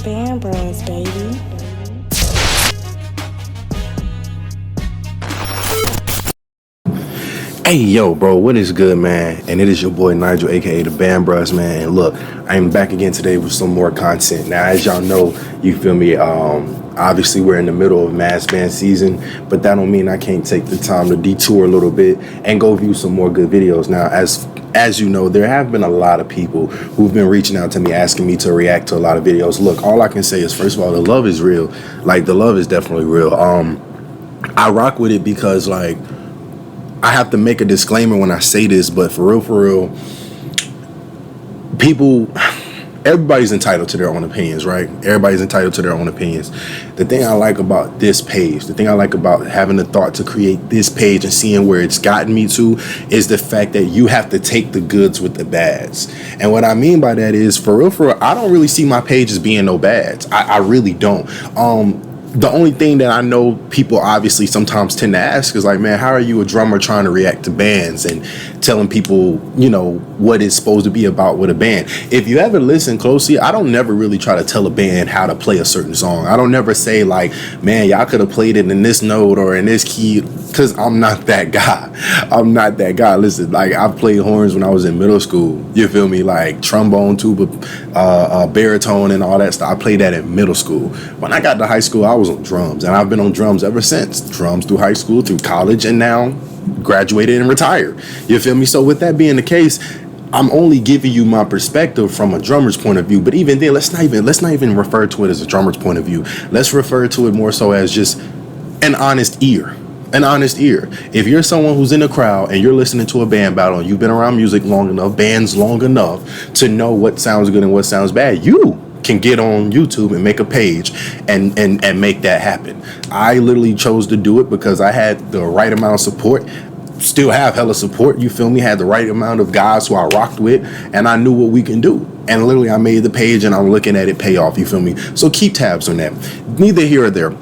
Band Bros, baby. Hey, yo, bro, what is good, man? And it is your boy Nigel, aka the BandBruhZ, man. And look, I am back again today with some more content. Now, as y'all know, you feel me? Obviously, we're in the middle of mass band season, but that don't mean I can't take the time to detour a little bit and go view some more good videos. Now, as you know, there have been a lot of people who've been reaching out to me asking me to react to a lot of videos. Look, all I can say is, first of all, the love is real. Like, the love is definitely real. I rock with it because, like, I have to make a disclaimer when I say this, but for real, everybody's entitled to their own opinions, right? Everybody's entitled to their own opinions. The thing I like about this page, the thing I like about having the thought to create this page and seeing where it's gotten me to is the fact that you have to take the goods with the bads. And what I mean by that is, for real, I don't really see my page as being no bads. I really don't. The only thing that I know people obviously sometimes tend to ask is like, man, how are you a drummer trying to react to bands and telling people, you know, what it's supposed to be about with a band? If you ever listen closely, I don't never really try to tell a band how to play a certain song. I don't never say like, man, y'all could have played it in this note or in this key, because I'm not that guy. I'm not that guy. Listen, like, I played horns when I was in middle school. You feel me? Like trombone, tuba, baritone, and all that stuff. I played that in middle school. When I got to high school, I was on drums, and I've been on drums ever since. Drums through high school, through college, and now graduated and retired. You feel me? So with that being the case, I'm only giving you my perspective from a drummer's point of view. But even then, let's not even refer to it as a drummer's point of view. Let's refer to it more so as just an honest ear. An honest ear. If you're someone who's in a crowd and you're listening to a band battle and you've been around music long enough, bands long enough to know what sounds good and what sounds bad, you can get on YouTube and make a page and make that happen. I literally chose to do it because I had the right amount of support. Still have hella support, you feel me? Had the right amount of guys who I rocked with, and I knew what we can do. And literally I made the page and I'm looking at it pay off, you feel me? So keep tabs on that. Neither here or there.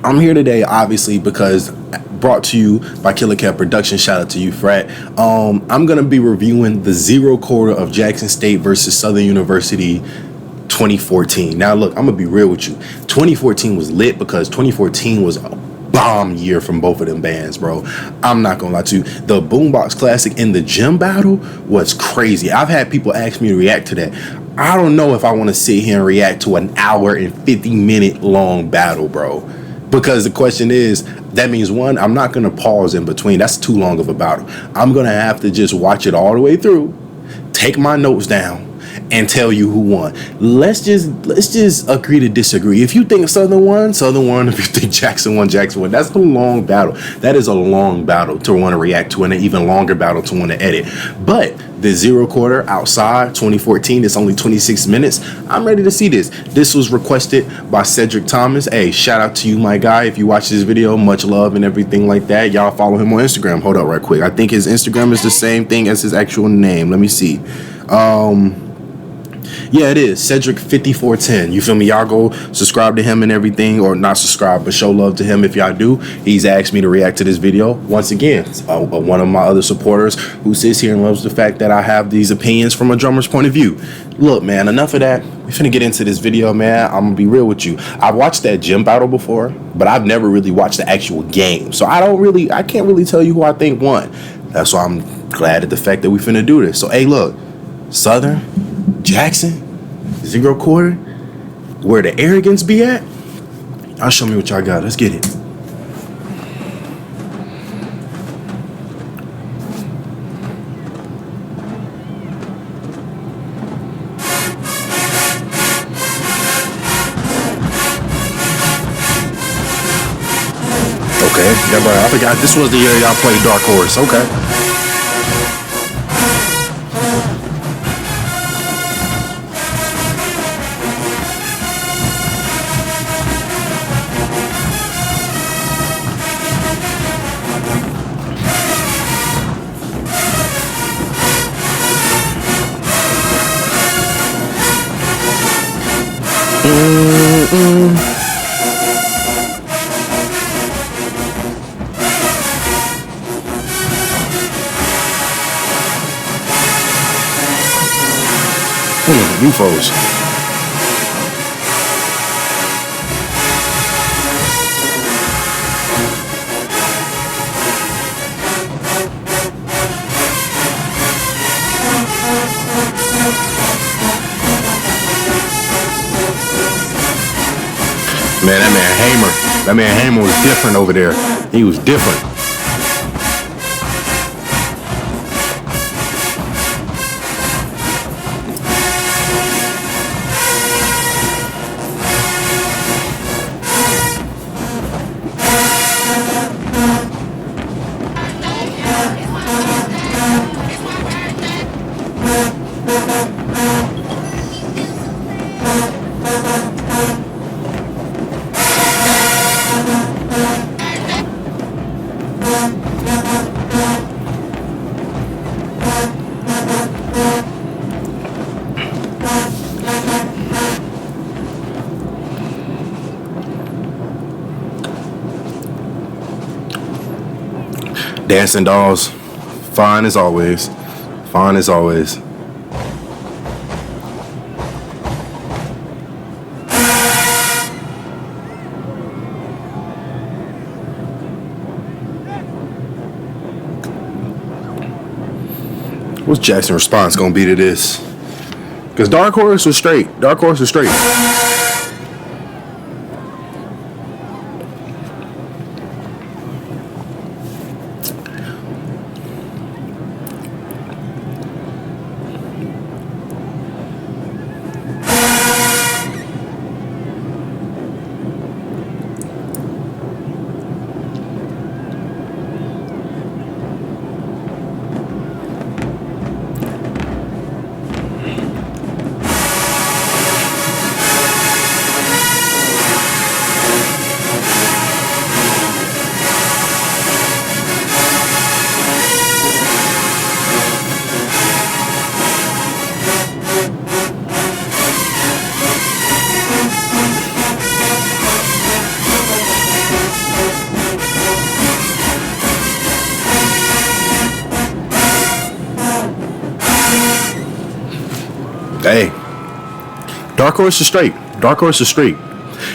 I'm here today obviously because brought to you by Killer Cat Production. Shout out to you, Frat. I'm gonna be reviewing the zero quarter of Jackson State versus Southern University 2014. Now look, I'm gonna be real with you. 2014 was lit because 2014 was a bomb year from both of them bands, bro. I'm not gonna lie to you. The Boombox Classic and the Gym Battle was crazy. I've had people ask me to react to that. I don't know if I want to sit here and react to an hour and 50-minute long battle, bro. Because the question is, that means one, I'm not gonna pause in between. That's too long of a battle. I'm gonna have to just watch it all the way through, take my notes down, and tell you who won. Let's just agree to disagree. If you think Southern won, Southern won. If you think Jackson won, Jackson won. That's a long battle. That is a long battle to want to react to, and an even longer battle to want to edit. But the zero quarter outside 2014, it's only 26 minutes. I'm ready to see this. This was requested by Cedric Thomas. Hey, shout out to you, my guy. If you watch this video, much love and everything like that. Y'all follow him on Instagram. Hold up right quick. I think his Instagram is the same thing as his actual name. Let me see. Yeah, it is Cedric5410. You feel me? Y'all go subscribe to him and everything, or not subscribe, but show love to him if y'all do. He's asked me to react to this video once again. One of my other supporters who sits here and loves the fact that I have these opinions from a drummer's point of view. Look, man, enough of that. We're finna get into this video, man. I'm gonna be real with you. I've watched that gym battle before, but I've never really watched the actual game, so I can't really tell you who I think won. That's why I'm glad at the fact that we finna do this. So hey, look, Southern, Jackson, zero quarter, where the arrogance be at. Y'all show me what y'all got. Let's get it. Okay, yeah, bro, I forgot this was the year y'all played Dark Horse. Okay. UFOs. Man, that man Hamer was different over there. He was different. Dancing Dolls, fine as always. Fine as always. What's Jackson's response gonna be to this? Because Dark Horse was straight. Dark Horse was straight. Hey, Dark Horse is straight. Dark Horse is straight.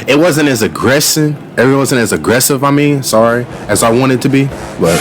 It wasn't as aggressive. It wasn't as aggressive. I mean, sorry, as I wanted to be, but.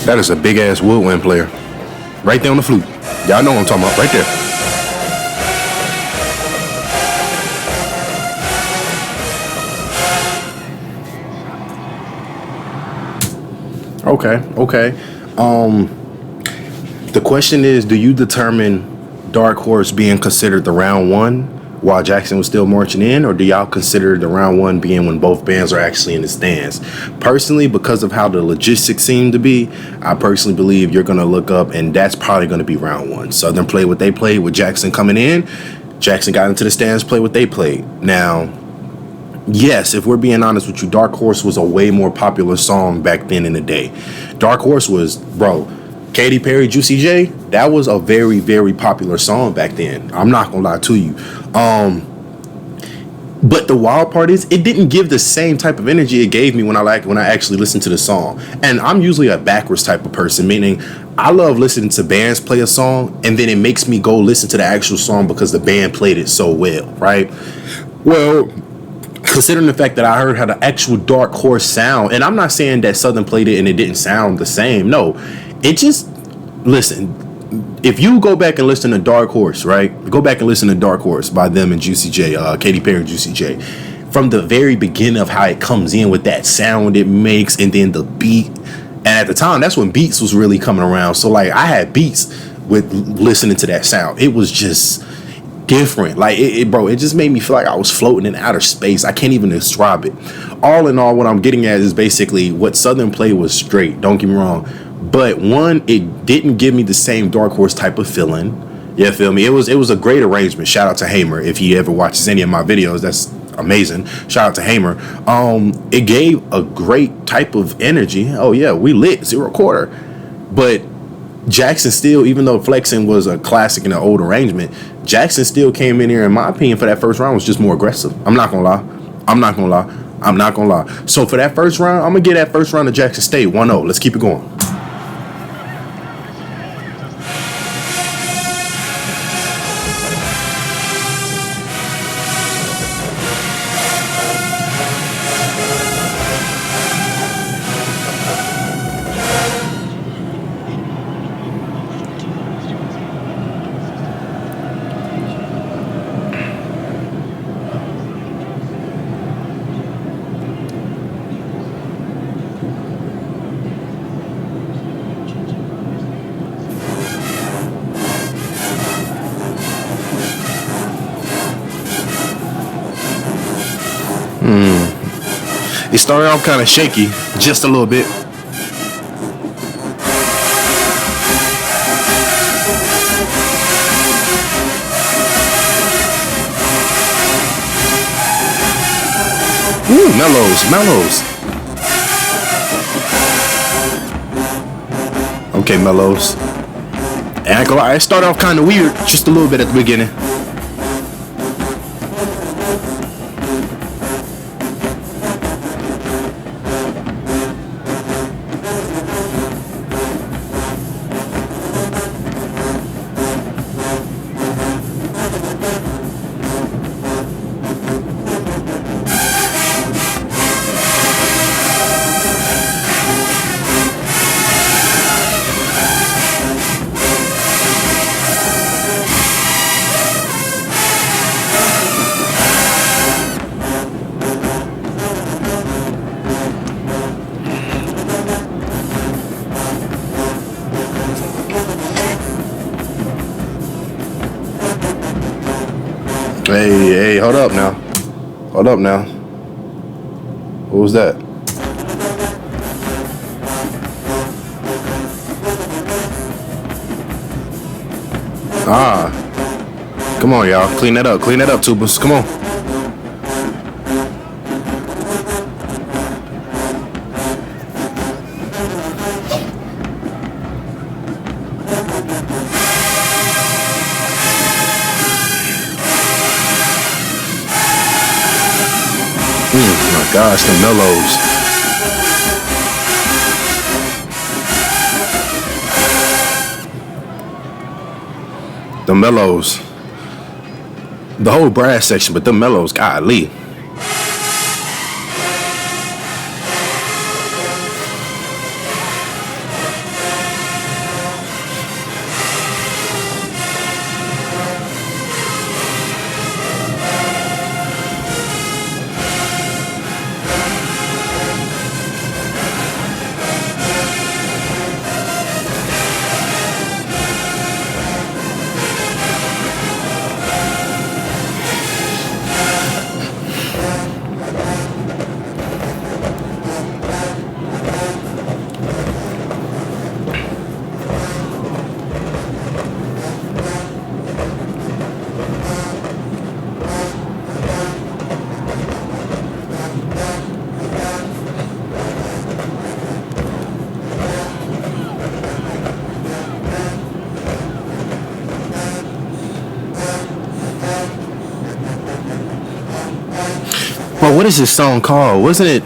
That is a big ass woodwind player. Right there on the flute. Y'all know what I'm talking about. Right there. Okay. The question is, do you determine Dark Horse being considered the round one while Jackson was still marching in, or do y'all consider the round one being when both bands are actually in the stands? Personally, because of how the logistics seem to be, I personally believe you're going to look up and that's probably going to be round one. Southern played what they played with Jackson coming in. Jackson got into the stands, played what they played. Now, yes, if we're being honest with you, Dark Horse was a way more popular song back then in the day. Dark Horse was, bro, Katy Perry, Juicy J, that was a very, very popular song back then. I'm not gonna lie to you. But the wild part is, it didn't give the same type of energy it gave me when I actually listened to the song. And I'm usually a backwards type of person, meaning I love listening to bands play a song and then it makes me go listen to the actual song because the band played it so well, right? Well, considering the fact that I heard how the actual Dark Horse sound, and I'm not saying that Southern played it and it didn't sound the same. No, it just, listen. If you go back and listen to Dark Horse, right? Go back and listen to Dark Horse by them and Juicy J, Katy Perry and Juicy J. From the very beginning of how it comes in with that sound it makes, and then the beat. And at the time, that's when beats was really coming around. So like, I had beats with listening to that sound. It was just different. Like bro, it just made me feel like I was floating in outer space. I can't even describe it. All in all, what I'm getting at is basically what Southern played was straight. Don't get me wrong. But one, it didn't give me the same Dark Horse type of feeling. You feel me? It was a great arrangement. Shout out to Hamer. If he ever watches any of my videos, that's amazing. Shout out to Hamer. It gave a great type of energy. Oh yeah, we lit 0 quarter. But Jackson still, even though Flexing was a classic in an old arrangement, Jackson still came in here, in my opinion, for that first round was just more aggressive. I'm not gonna lie. So for that first round, I'm gonna give that first round to Jackson State 1-0. Let's keep it going. It started off kind of shaky, just a little bit. Ooh, mellows. Okay, mellows. And I ain't gonna lie, it started off kind of weird, just a little bit at the beginning. Hey, hold up now. What was that? Come on, y'all. Clean that up, tubers. Come on. My gosh, the mellows. The mellows. The whole brass section, but the mellows, golly. Well, what is this song called? Wasn't it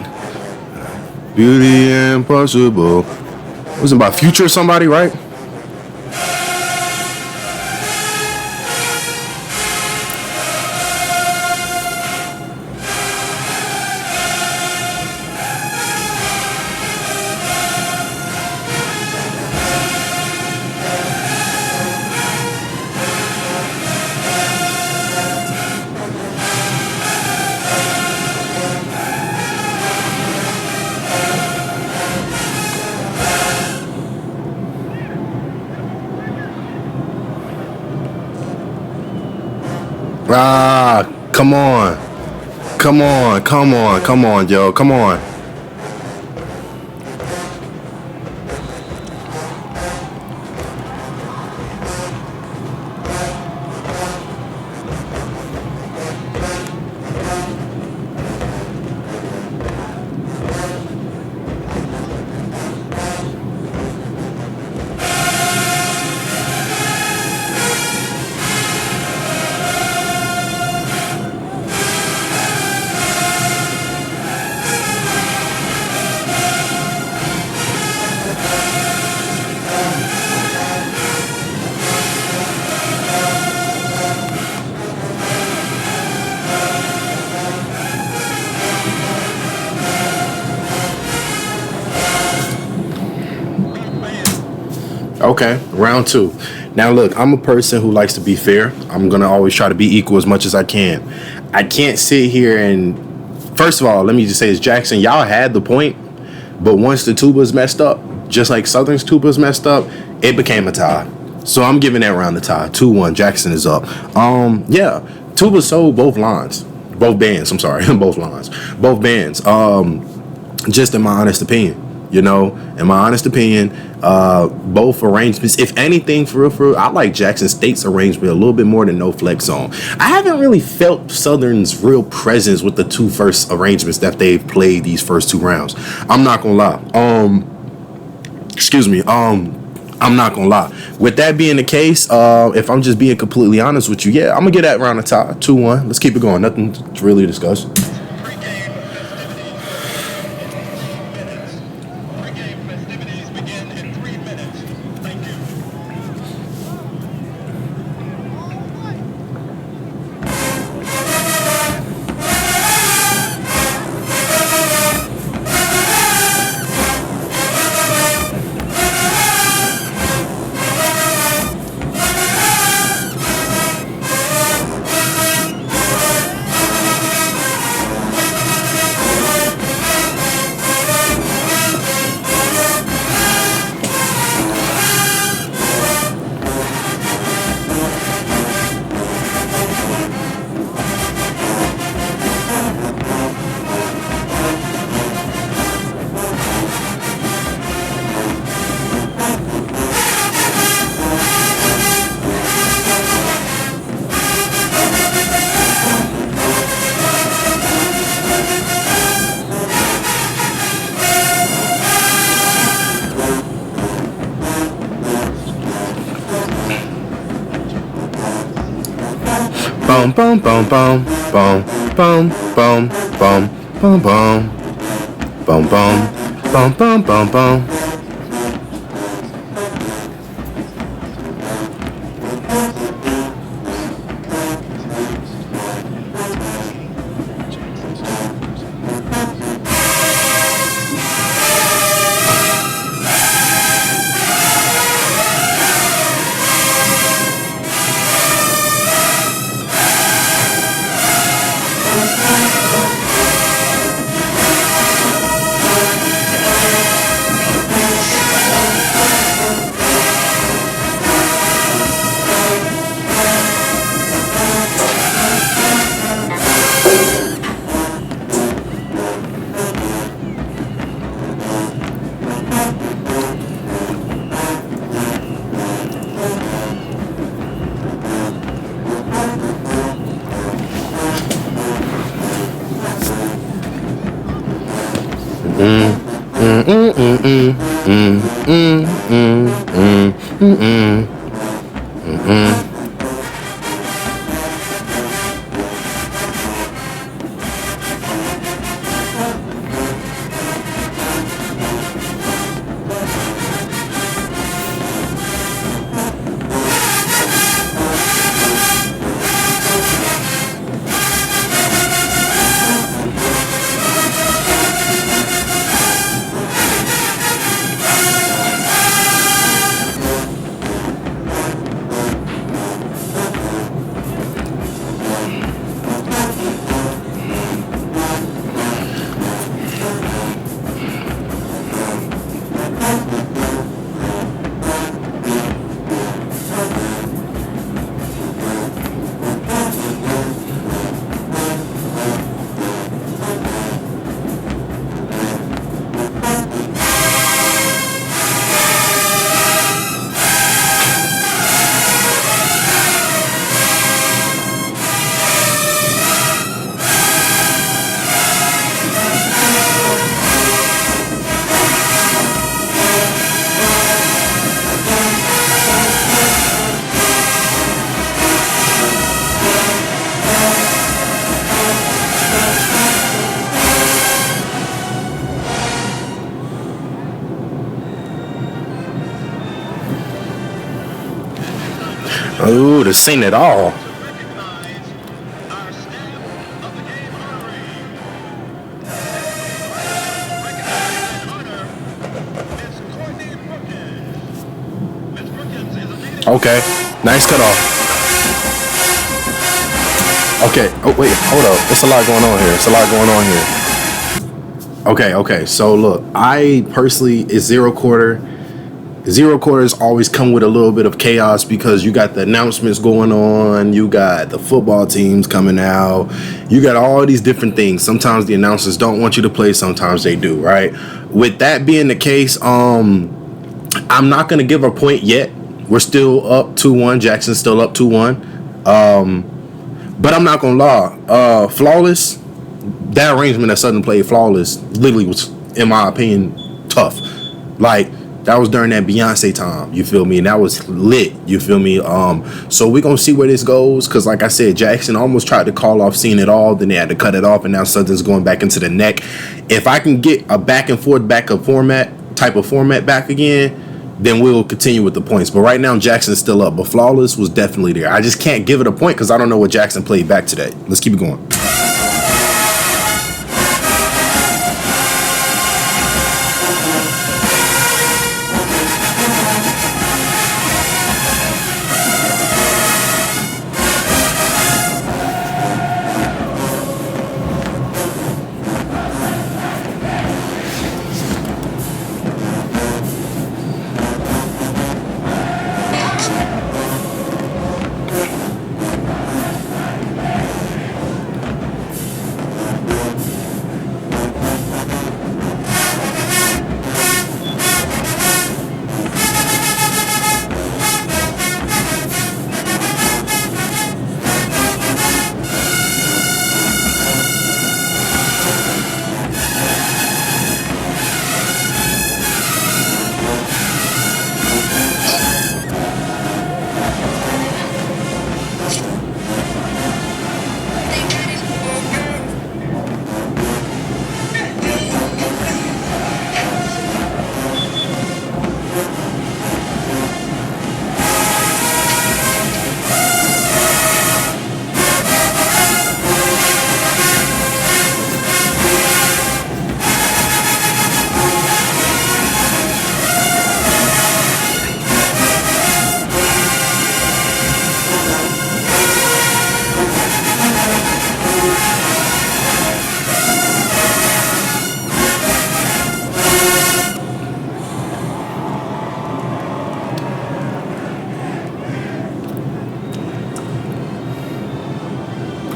Beauty Impossible? Wasn't it by Future or somebody, right? Ah, come on. Come on, come on, come on, yo. Come on. Okay, round two. Now, look, I'm a person who likes to be fair. I'm going to always try to be equal as much as I can. I can't sit here and, first of all, let me just say this, Jackson, y'all had the point, but once the tubas messed up, just like Southern's tubas messed up, it became a tie. So I'm giving that round a tie. 2-1, Jackson is up. Yeah, tuba sold both lines. Both bands, I'm sorry, both lines. Both bands. Just in my honest opinion. You know, in my honest opinion, both arrangements, if anything, for real, I like Jackson State's arrangement a little bit more than No Flex Zone. I haven't really felt Southern's real presence with the two first arrangements that they've played these first two rounds. I'm not gonna lie. Excuse me. I'm not gonna lie. With that being the case, if I'm just being completely honest with you, yeah, I'm gonna get that round of tie 2-1. Let's keep it going. Nothing to really discuss. Pregame festivities begin in 3 minutes. Thank you. Boom, boom, boom, boom, boom, boom, boom, boom, boom, boom, boom, boom, boom, boom, boom, boom. Ooh, to seen it all. Okay, nice cut off. Okay, oh wait, hold up. There's a lot going on here. It's a lot going on here. Okay, so look, I personally, it's zero quarter. Zero quarters always come with a little bit of chaos because you got the announcements going on, you got the football teams coming out, you got all these different things. Sometimes the announcers don't want you to play, sometimes they do, right? With that being the case, I'm not gonna give a point yet. We're still up 2-1. Jackson's still up 2-1. But I'm not gonna lie. Flawless. That arrangement that Southern played flawless literally was, in my opinion, tough. Like, that was during that Beyonce time, you feel me? And that was lit, you feel me? So we're gonna see where this goes, because like I said, Jackson almost tried to call off Seeing It All, then they had to cut it off, and now Southern's going back into the neck. If I can get a back and forth type of format back again, then we'll continue with the points. But right now, Jackson's still up, but Flawless was definitely there. I just can't give it a point because I don't know what Jackson played back today. Let's keep it going.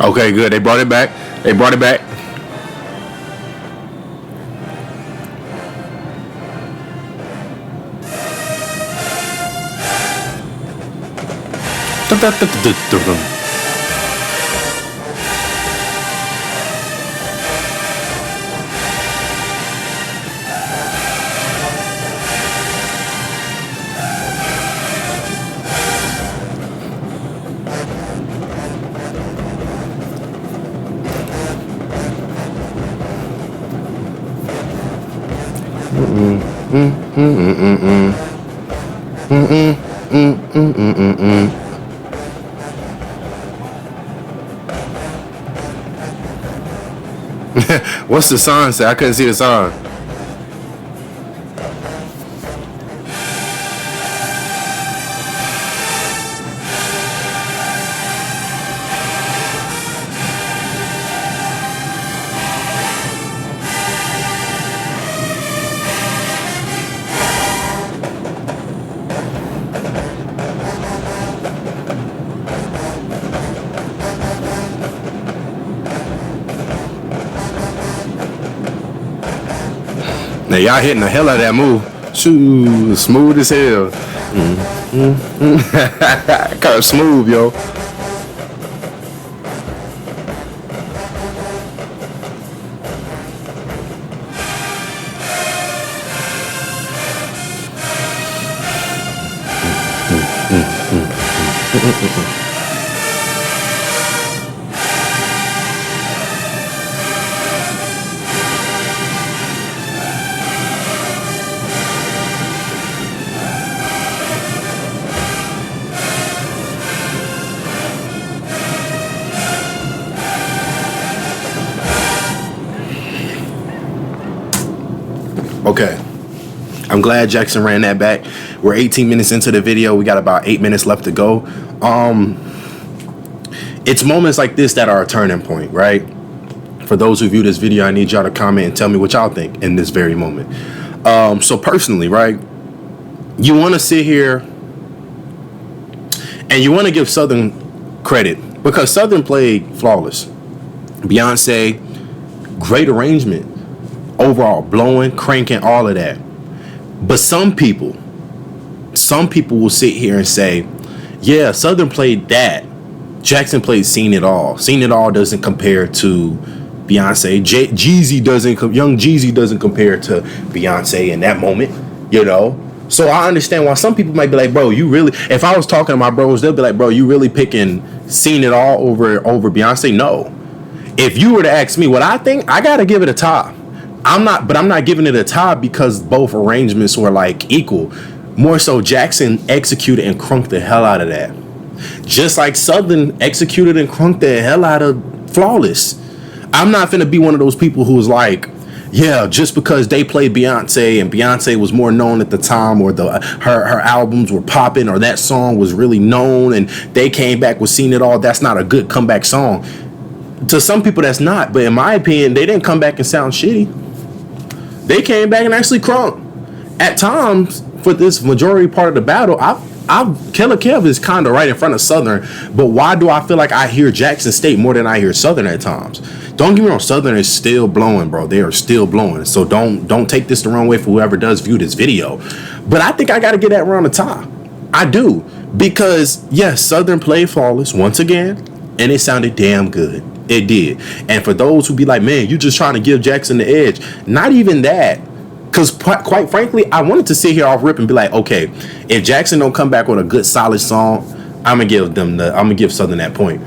Okay, good. They brought it back. They brought it back. What's the sign say? I couldn't see the sign. Now y'all hitting the hell out of that move. Shoo, smooth as hell. Kind of smooth, yo. Okay. I'm glad Jackson ran that back. We're 18 minutes into the video. We got about 8 minutes left to go. It's moments like this that are a turning point, right? For those who view this video, I need y'all to comment and tell me what y'all think in this very moment. So personally, right, you want to sit here and you want to give Southern credit because Southern played flawless. Beyonce, great arrangement, overall blowing, cranking, all of that. But some people will sit here and say, yeah, Southern played that. Jackson played Seen It All. Seen It All doesn't compare to Beyonce. Young Jeezy doesn't compare to Beyonce in that moment, you know? So I understand why some people might be like, bro, you really, if I was talking to my bros, they'll be like, bro, you really picking Seen It All over Beyonce? No. If you were to ask me what I think, I gotta give it a tie. I'm not giving it a tie because both arrangements were like equal. More so, Jackson executed and crunked the hell out of that. Just like Southern executed and crunked the hell out of Flawless. I'm not finna be one of those people who's like, yeah, just because they played Beyonce and Beyonce was more known at the time, or her albums were popping, or that song was really known and they came back with Seen It All, that's not a good comeback song. To some people that's not, but in my opinion, they didn't come back and sound shitty. They came back and actually crunk. At times, for this majority part of the battle, Killer Kev is kind of right in front of Southern, but why do I feel like I hear Jackson State more than I hear Southern at times? Don't get me wrong, Southern is still blowing, bro. They are still blowing. So don't take this the wrong way for whoever does view this video. But I think I got to get that around the tie. I do. Because, yes, Southern played Flawless once again, and it sounded damn good. It did. And for those who be like, man, you just trying to give Jackson the edge. Not even that. Because quite frankly, I wanted to sit here off rip and be like, okay, if Jackson don't come back with a good solid song, I'm gonna give Southern that point.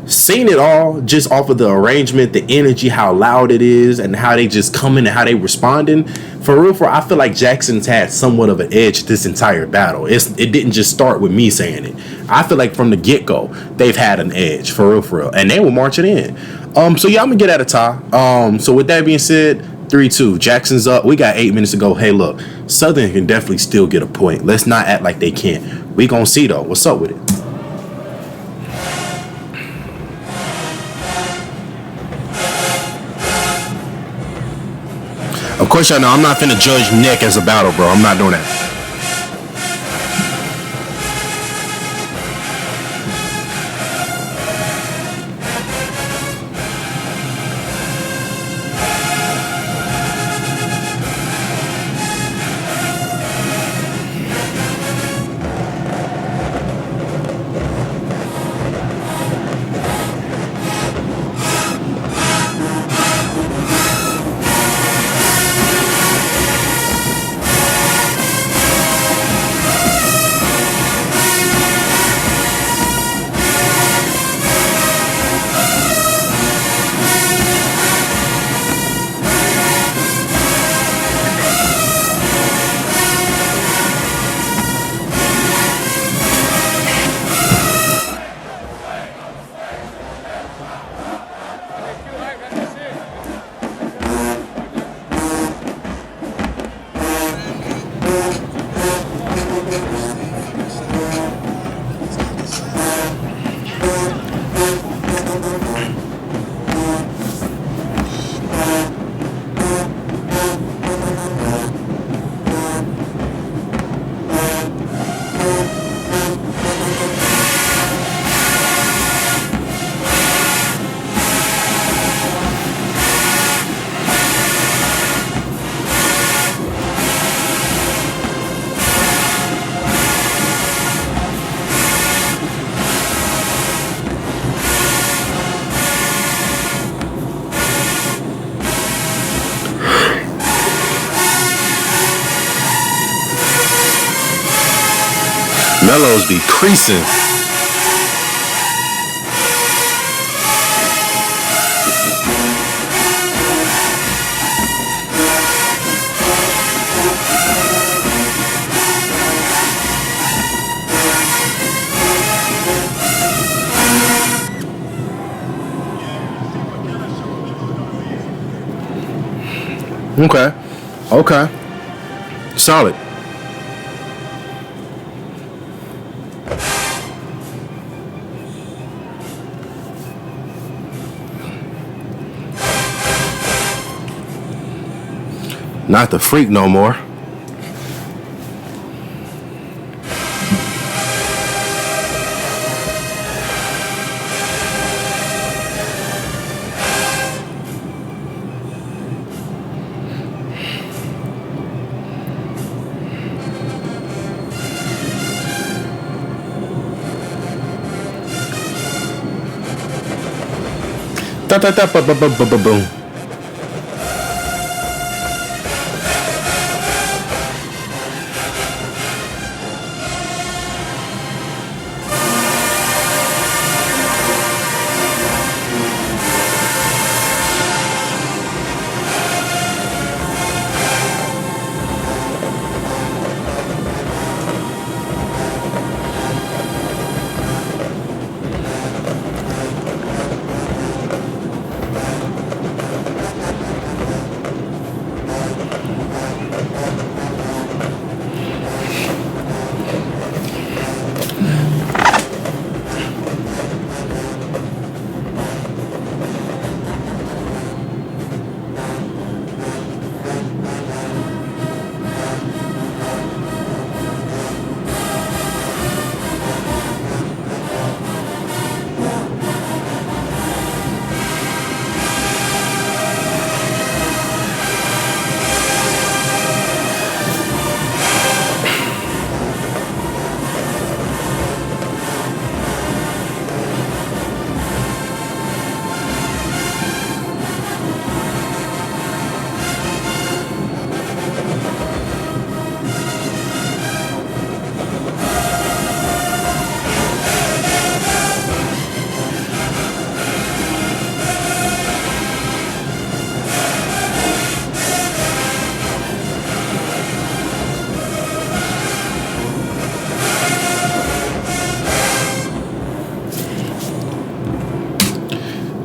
Seen It All, just off of the arrangement, the energy, how loud it is, and how they just come in and how they responding. For real, I feel like Jackson's had somewhat of an edge this entire battle. It didn't just start with me saying it. I feel like from the get-go, they've had an edge, for real. And they were marching in. So yeah, I'm gonna get at a tie. So with that being said, 3-2. Jackson's up. We got 8 minutes to go. Hey, look, Southern can definitely still get a point. Let's not act like they can't. We gonna see though. What's up with it? Of course, y'all know I'm not finna judge Nick as a battle, bro. I'm not doing that. Mellows be creasing. Okay. Solid. Not the freak no more. Da da da ba ba ba ba ba boom.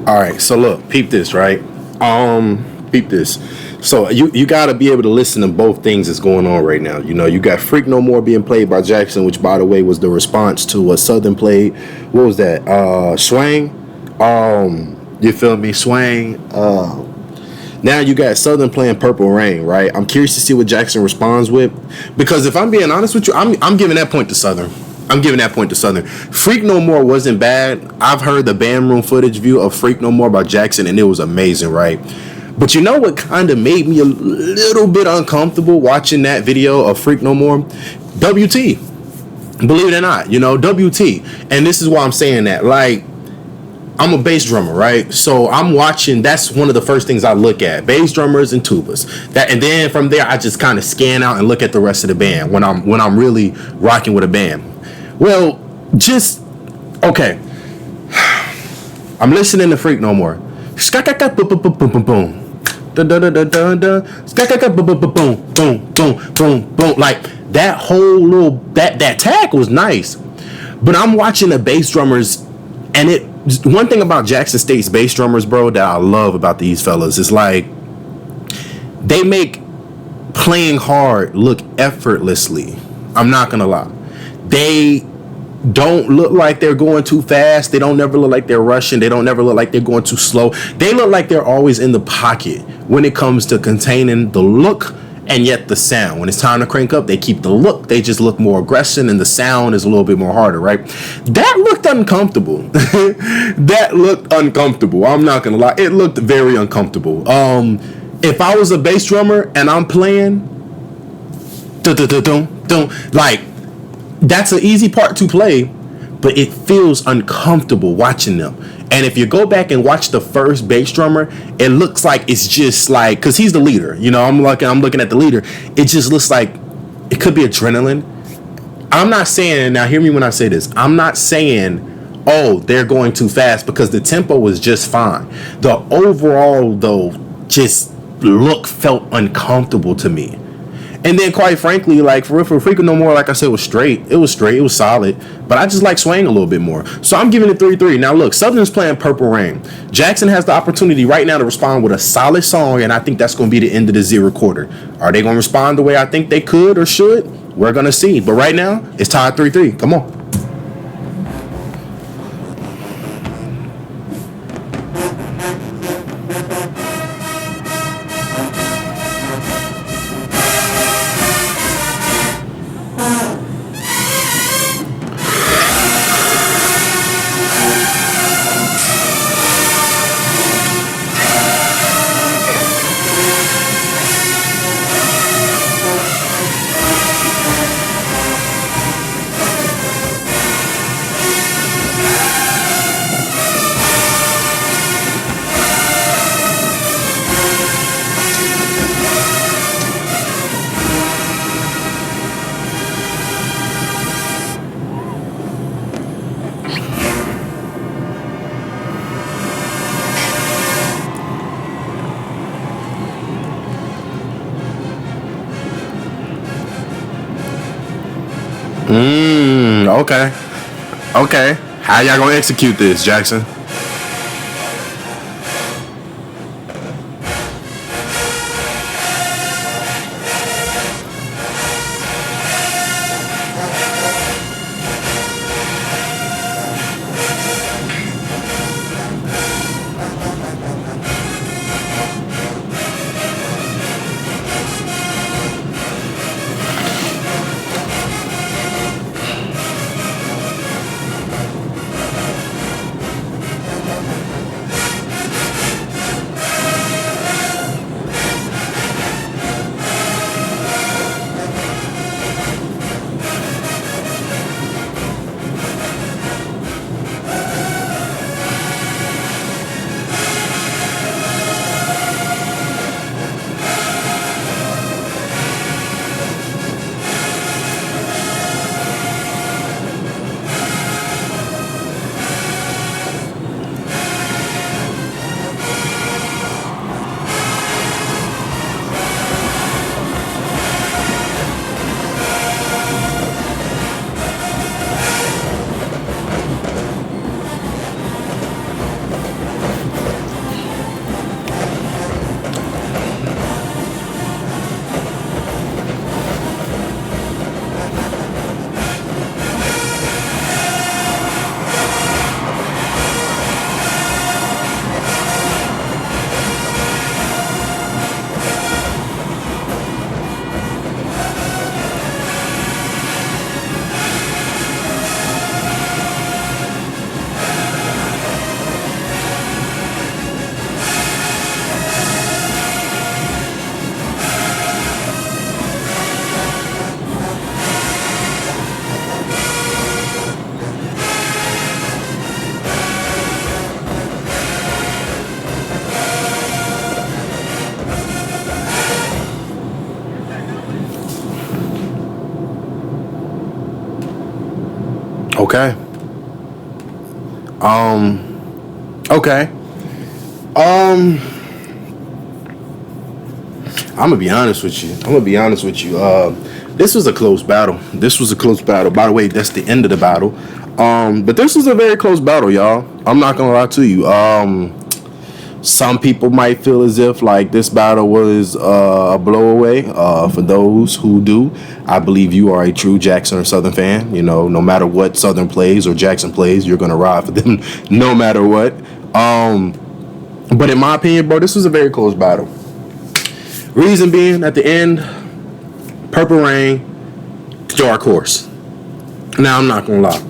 All right, so look, peep this, right? Peep this. So you gotta be able to listen to both things that's going on right now. You know, you got Freak No More being played by Jackson, which by the way was the response to what Southern played. What was that? Swang. You feel me? Swang. Now you got Southern playing Purple Rain, right? I'm curious to see what Jackson responds with, because if I'm being honest with you, I'm giving that point to Southern. Freak No More wasn't bad. I've heard the band room footage view of Freak No More by Jackson, and it was amazing, right? But you know what kind of made me a little bit uncomfortable watching that video of Freak No More? WT. Believe it or not, you know, WT. And this is why I'm saying that. Like, I'm a bass drummer, right? So I'm watching, that's one of the first things I look at. Bass drummers and tubas. And then from there I just kind of scan out and look at the rest of the band when I'm really rocking with a band. Well, just okay. I'm listening to Freak No More. Boom. Like that whole little that tag was nice. But I'm watching the bass drummers, and it one thing about Jackson State's bass drummers, bro, that I love about these fellas is like they make playing hard look effortlessly. I'm not gonna lie. They don't look like they're going too fast. They don't never look like they're rushing. They don't never look like they're going too slow. They look like they're always in the pocket when it comes to containing the look and yet the sound. When it's time to crank up, they keep the look. They just look more aggressive, and the sound is a little bit more harder, right? That looked uncomfortable. I'm not gonna lie. It looked very uncomfortable. If I was a bass drummer and I'm playing, like, that's an easy part to play, but it feels uncomfortable watching them. And if you go back and watch the first bass drummer, it looks like it's just like, because he's the leader, you know, I'm looking at the leader. It just looks like it could be adrenaline. I'm not saying, now hear me when I say this, I'm not saying, oh, they're going too fast, because the tempo was just fine. The overall, though, just felt uncomfortable to me. And then, quite frankly, like for Freaking No More, like I said, was straight. It was straight. It was solid. But I just like Swang a little bit more. So I'm giving it 3-3. Now, look, Southern's playing Purple Rain. Jackson has the opportunity right now to respond with a solid song, and I think that's going to be the end of the Z recorder. Are they going to respond the way I think they could or should? We're going to see. But right now, it's tied 3-3. Come on. Okay. Okay. How y'all gonna execute this, Jackson? Okay. Okay. I'm gonna be honest with you. This was a close battle. By the way, that's the end of the battle. But this was a very close battle, y'all. I'm not gonna lie to you. Some people might feel as if like this battle was a blowaway. For those who do, I believe you are a true Jackson or Southern fan. You know, no matter what Southern plays or Jackson plays, you're gonna ride for them no matter what. But in my opinion, bro, this was a very close battle. Reason being, at the end, Purple Rain, dark horse. Now, I'm not gonna lie.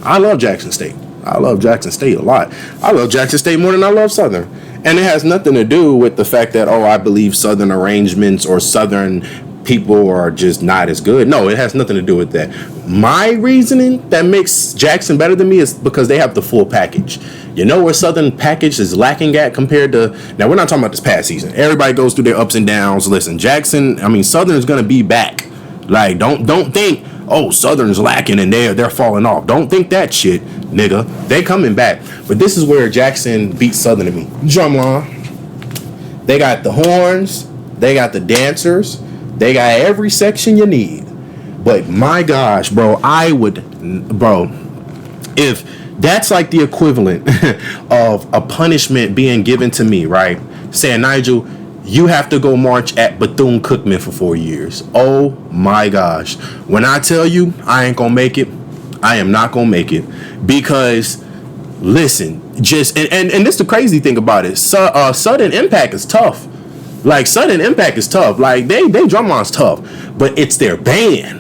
I love Jackson State. I love Jackson State a lot. I love Jackson State more than I love Southern. And it has nothing to do with the fact that, I believe Southern arrangements or Southern people are just not as good. No, it has nothing to do with that. My reasoning that makes Jackson better than me is because they have the full package. You know where Southern package is lacking at compared to... Now, we're not talking about this past season. Everybody goes through their ups and downs. Listen, Southern is going to be back. Like, don't think... Southern's lacking and they're falling off. Don't think that shit, nigga. They coming back. But this is where Jackson beats Southern to me. Drumline. They got the horns. They got the dancers. They got every section you need. But my gosh, bro, if that's like the equivalent of a punishment being given to me, right? Saying, Nigel, you have to go march at Bethune-Cookman for 4 years. Oh my gosh. When I tell you I ain't gonna make it, I am not gonna make it. Because listen, just and this is the crazy thing about it. Sudden Impact is tough. Like Sudden Impact is tough. Like they drum on's tough, but it's their band.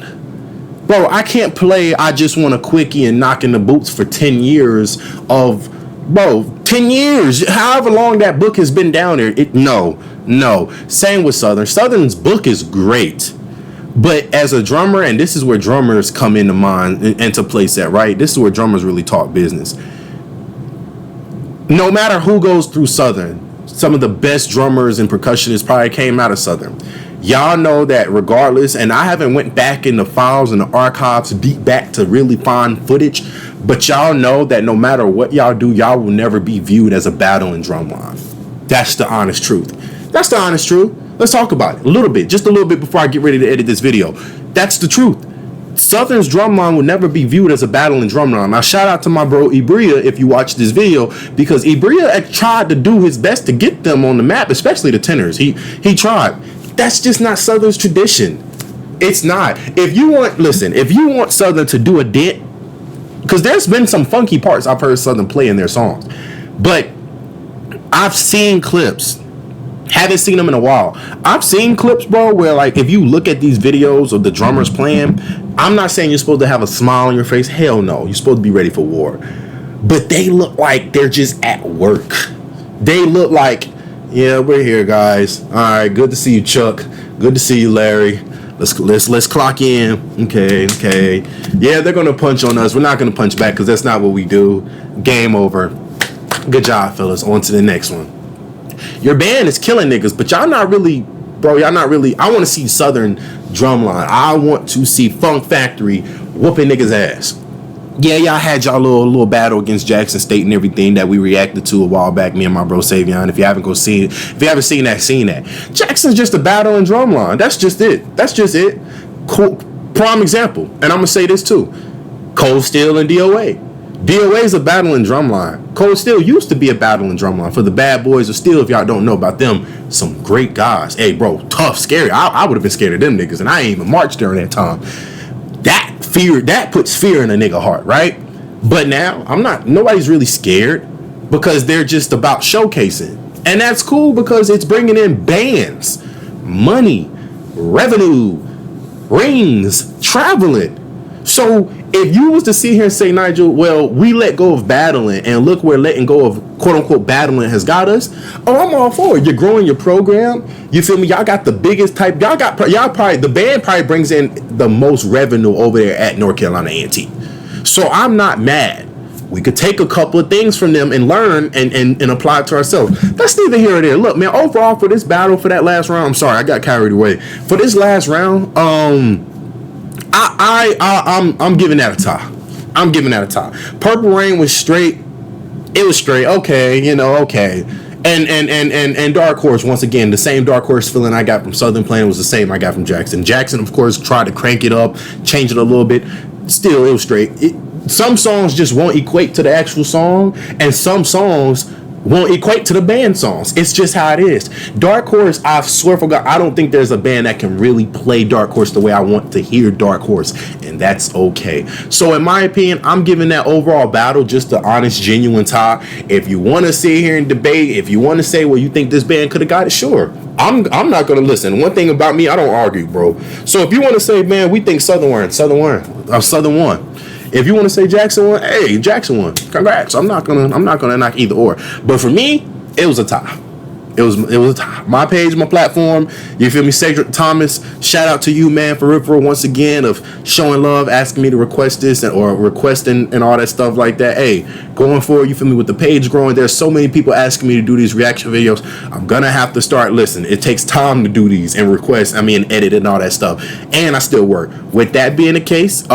Bro, I can't play I Just Want a Quickie and Knock in the Boots for 10 years of, 10 years, however long that book has been down there. No. Same with Southern. Southern's book is great. But as a drummer, and this is where drummers come into mind, into place at, right? This is where drummers really talk business. No matter who goes through Southern, some of the best drummers and percussionists probably came out of Southern. Y'all know that regardless, and I haven't went back in the files and the archives deep back to really find footage, but y'all know that no matter what y'all do, y'all will never be viewed as a battling drumline. That's the honest truth. That's the honest truth. Let's talk about it a little bit, just a little bit before I get ready to edit this video. That's the truth. Southern's drumline will never be viewed as a battling drumline. Now, shout out to my bro Ibria if you watch this video, because Ibria tried to do his best to get them on the map, especially the tenors. He tried. That's just not Southern's tradition. It's not. If you want Southern to do a dent, because there's been some funky parts I've heard Southern play in their songs, but I've seen clips. Haven't seen them in a while. I've seen clips, bro, where like if you look at these videos of the drummers playing, I'm not saying you're supposed to have a smile on your face. Hell no. You're supposed to be ready for war. But they look like they're just at work. They look like, yeah, we're here, guys. All right, good to see you, Chuck. Good to see you, Larry. Let's clock in. Okay. Yeah, they're gonna punch on us. We're not gonna punch back because that's not what we do. Game over. Good job, fellas. On to the next one. Your band is killing niggas, but y'all not really. I want to see Southern drumline. I want to see Funk Factory whooping niggas ass. Yeah, y'all had y'all little battle against Jackson State and everything that we reacted to a while back, me and my bro Savion. If you haven't seen that. Jackson's just a battle and drumline. That's just it. Cool. Prime example. And I'm gonna say this too. Cold Steel and DOA. DOA is a battle and drumline. Cold Steel used to be a battle and drumline for the Bad Boys of Steel. If y'all don't know about them, some great guys. Hey, bro, tough, scary. I would have been scared of them niggas, and I ain't even marched during that time. That puts fear in a nigga heart, right? But now nobody's really scared because they're just about showcasing. And that's cool because it's bringing in bands, money, revenue, rings, traveling. So if you was to sit here and say, Nigel, well, we let go of battling and look where letting go of quote unquote battling has got us. Oh, I'm all for it. You're growing your program. You feel me? Y'all got the biggest type. The band probably brings in the most revenue over there at North Carolina A&T. So I'm not mad. We could take a couple of things from them and learn and apply it to ourselves. That's neither here or there. Look, man, overall for this battle, for that last round, I'm sorry, I got carried away. For this last round, I'm giving that a tie. Purple Rain was straight. It was straight. Okay, okay. And Dark Horse, once again, the same Dark Horse feeling I got from Southern playing was the same I got from Jackson. Jackson, of course, tried to crank it up, change it a little bit. Still, it was straight. Some songs just won't equate to the actual song, and some songs won't equate to the band songs. It's just how it is. Dark Horse, I swear for God, I don't think there's a band that can really play Dark Horse the way I want to hear Dark Horse, and that's okay. So in my opinion, I'm giving that overall battle just an honest, genuine tie. If you want to sit here and debate, if you want to say, well, you think this band could have got it, sure. I'm not going to listen. One thing about me, I don't argue, bro. So if you want to say, man, we think Southern won. If you want to say Jackson won, hey, Jackson won. Congrats. I'm not gonna knock either or. But for me, it was a tie. It was a tie. My page, my platform. You feel me? Cedric Thomas. Shout out to you, man, for referral once again of showing love, asking me to request this or requesting and all that stuff like that. Hey, going forward, you feel me? With the page growing, there's so many people asking me to do these reaction videos. I'm gonna have to start listening. It takes time to do these and request. Edit and all that stuff. And I still work. With that being the case,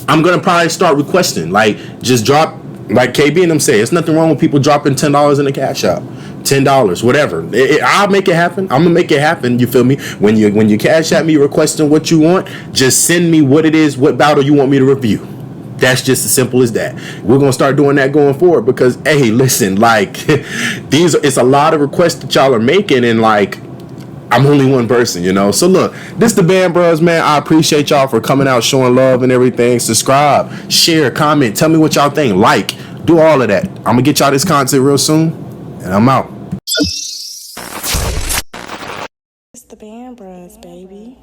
I'm gonna probably start requesting, like just drop, like KB and them say, it's nothing wrong with people dropping $10 in the cash out. $10, whatever. I'll make it happen. I'm gonna make it happen. You feel me? When you cash at me requesting what you want, just send me what it is, what battle you want me to review. That's just as simple as that. We're gonna start doing that going forward because, hey, listen, like it's a lot of requests that y'all are making, and like I'm only one person, you know. So look, this the Band Bros, man. I appreciate y'all for coming out, showing love and everything. Subscribe, share, comment, tell me what y'all think, like, do all of that. I'm gonna get y'all this content real soon, and I'm out. It's the Band Bros, baby.